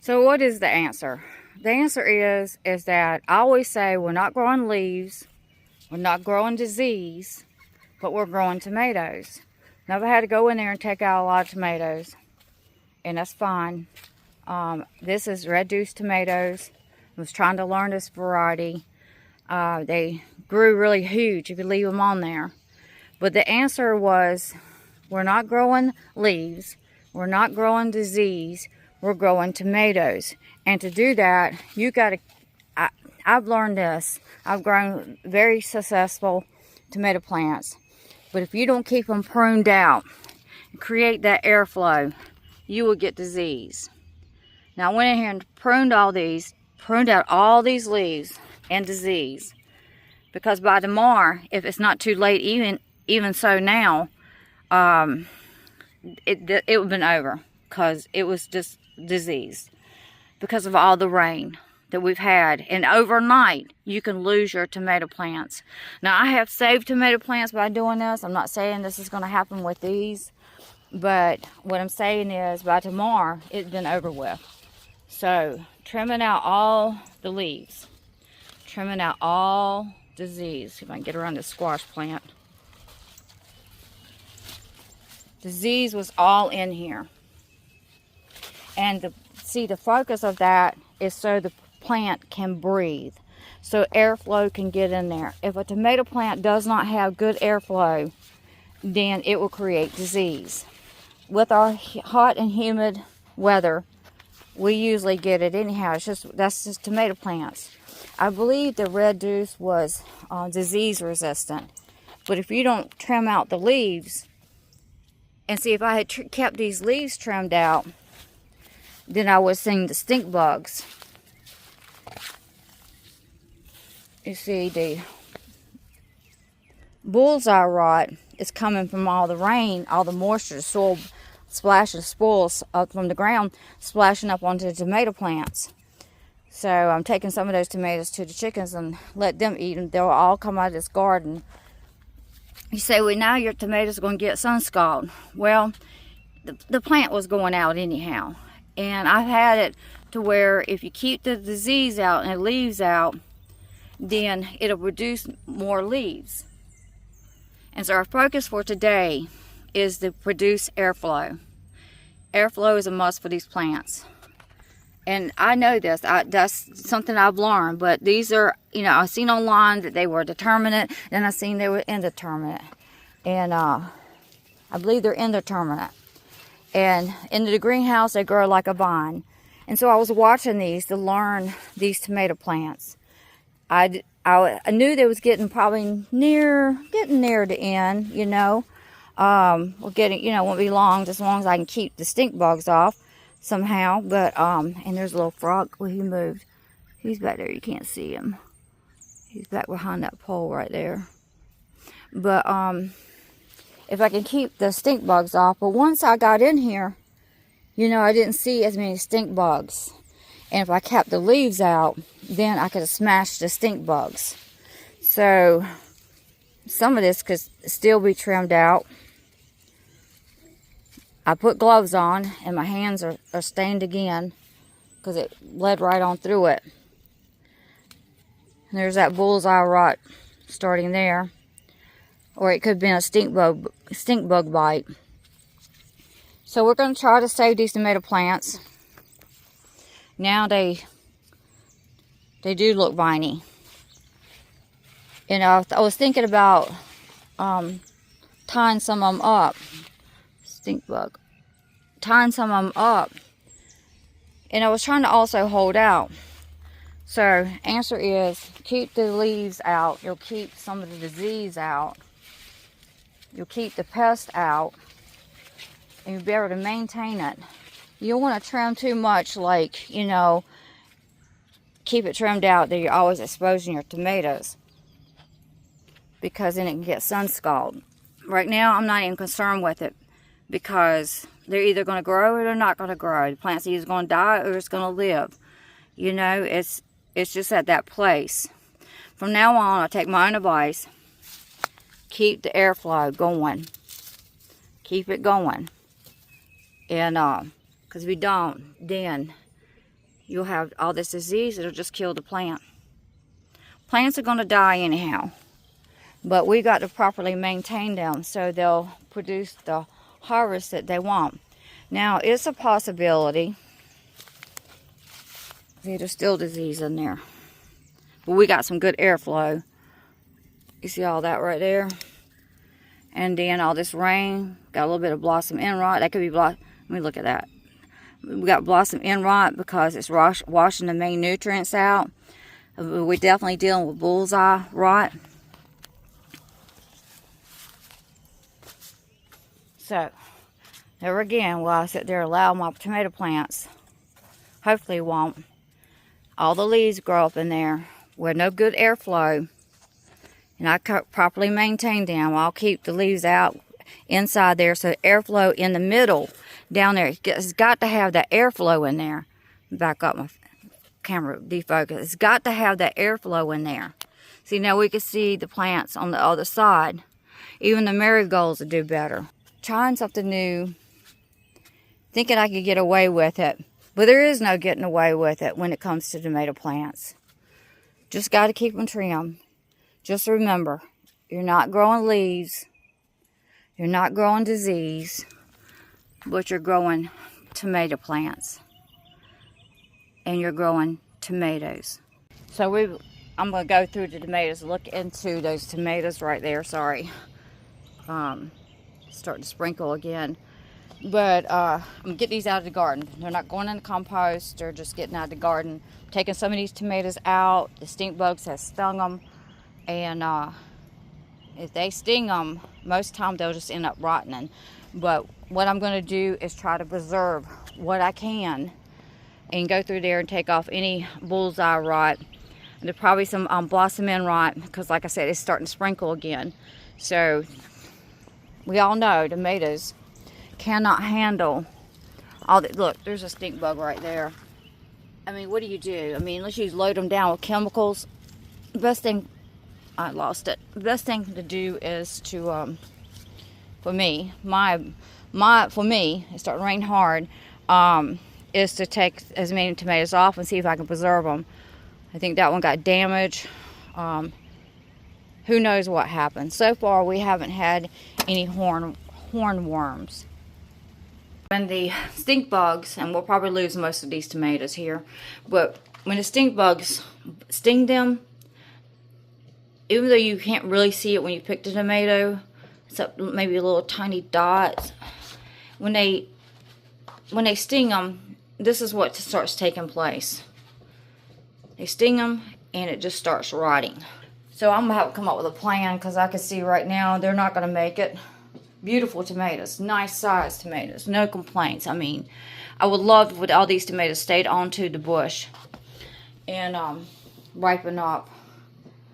So what is the answer? The answer is that I always say we're not growing leaves, we're not growing disease, but we're growing tomatoes. Now, I've had to go in there and take out a lot of tomatoes, and that's fine. This is red deuce tomatoes. I was trying to learn this variety. They grew really huge if you leave them on there. But the answer was, we're not growing leaves, we're not growing disease, we're growing tomatoes. And to do that, you got to, I've learned this. I've grown very successful tomato plants. But if you don't keep them pruned out and create that airflow, you will get disease. Now, I went in here and pruned out all these leaves and disease. Because by tomorrow, if it's not too late, even so now, it would have been over. Because it was just disease. Because of all the rain that we've had. And overnight, you can lose your tomato plants. Now, I have saved tomato plants by doing this. I'm not saying this is going to happen with these. But what I'm saying is, by tomorrow, it's been over with. So, trimming out all the leaves. Trimming out all disease. See if I can get around this squash plant. Disease was all in here. And the focus of that is so the plant can breathe. So airflow can get in there. If a tomato plant does not have good airflow, then it will create disease. With our hot and humid weather, we usually get it anyhow. That's just tomato plants. I believe the red deuce was disease resistant. But if you don't trim out the leaves, and see, if I had kept these leaves trimmed out, then I was seeing the stink bugs. You see, the bullseye rot is coming from all the rain, all the moisture, the soil splashing spoils up from the ground, splashing up onto the tomato plants. So I'm taking some of those tomatoes to the chickens and let them eat them. They'll all come out of this garden. You say, well, now your tomatoes are going to get sun scald. Well, the plant was going out anyhow. And I've had it to where if you keep the disease out and the leaves out, then it'll produce more leaves. And so our focus for today is to produce airflow. Airflow is a must for these plants. And I know this, that's something I've learned, but these are, I've seen online that they were determinate, and I've seen they were indeterminate. And I believe they're indeterminate. And in the greenhouse, they grow like a vine. And so I was watching these to learn these tomato plants. I knew they was getting probably near the end, We're getting, won't be long, just as long as I can keep the stink bugs off somehow. But, and there's a little frog. Well, he moved. He's back there. You can't see him. He's back behind that pole right there. But, if I can keep the stink bugs off. But once I got in here, I didn't see as many stink bugs. And if I kept the leaves out, then I could have smashed the stink bugs. So, some of this could still be trimmed out. I put gloves on, and my hands are stained again because it bled right on through it. And there's that bullseye rot starting there. Or it could have been a stink bug bite. So we're going to try to save these tomato plants. Now they do look viney. I was thinking about tying some of them up. Stink bug. Tying some of them up. And I was trying to also hold out. So answer is, keep the leaves out. You'll keep some of the disease out. You'll keep the pest out, and you'll be able to maintain it. You don't want to trim too much, keep it trimmed out that you're always exposing your tomatoes, because then it can get sun scald. Right now, I'm not even concerned with it, because they're either going to grow or they're not going to grow. The plant's either going to die or it's going to live. It's just at that place. From now on, I take my own advice. Keep the airflow going. Keep it going. And, because if we don't, then you'll have all this disease. It'll just kill the plant. Plants are going to die anyhow, but we got to properly maintain them so they'll produce the harvest that they want. Now, it's a possibility. See, there's still disease in there, but we got some good airflow. You see all that right there? And then all this rain, got a little bit of blossom end rot. That could be let me look at that. We got blossom end rot because it's washing the main nutrients out. We're definitely dealing with bullseye rot. So, there again, while I sit there and allow my tomato plants, hopefully won't, all the leaves grow up in there with no good airflow, and I properly maintain them. I'll keep the leaves out inside there so airflow in the middle down there. It's got to have that airflow in there. Back up my camera, defocus. It's got to have that airflow in there. See, now we can see the plants on the other side. Even the marigolds will do better. Trying something new, thinking I could get away with it, but there is no getting away with it when it comes to tomato plants. Just got to keep them trimmed. Just remember, you're not growing leaves, you're not growing disease, but you're growing tomato plants. And you're growing tomatoes. So I'm going to go through the tomatoes, look into those tomatoes right there. Sorry. Starting to sprinkle again. But I'm going to get these out of the garden. They're not going in the compost. They're just getting out of the garden. Taking some of these tomatoes out. The stink bugs have stung them. And if they sting them, most of the time they'll just end up rotting. But what I'm going to do is try to preserve what I can and go through there and take off any bullseye rot. And there's probably some blossom end rot because, like I said, it's starting to sprinkle again. So we all know tomatoes cannot handle all that. Look, there's a stink bug right there. I mean, what do you do? I mean, unless you load them down with chemicals. The best thing, I lost it. The best thing to do is to, for me, for me, it's starting to rain hard. Is to take as many tomatoes off and see if I can preserve them. I think that one got damaged. Who knows what happened. So far, we haven't had any hornworms. When the stink bugs, and we'll probably lose most of these tomatoes here, but when the stink bugs sting them, even though you can't really see it when you pick the tomato, except maybe a little tiny dot, when they sting them, this is what starts taking place. They sting them and it just starts rotting. So I'm going to have to come up with a plan because I can see right now they're not going to make it. Beautiful tomatoes, nice sized tomatoes, no complaints. I mean, I would love if all these tomatoes stayed onto the bush and ripen up.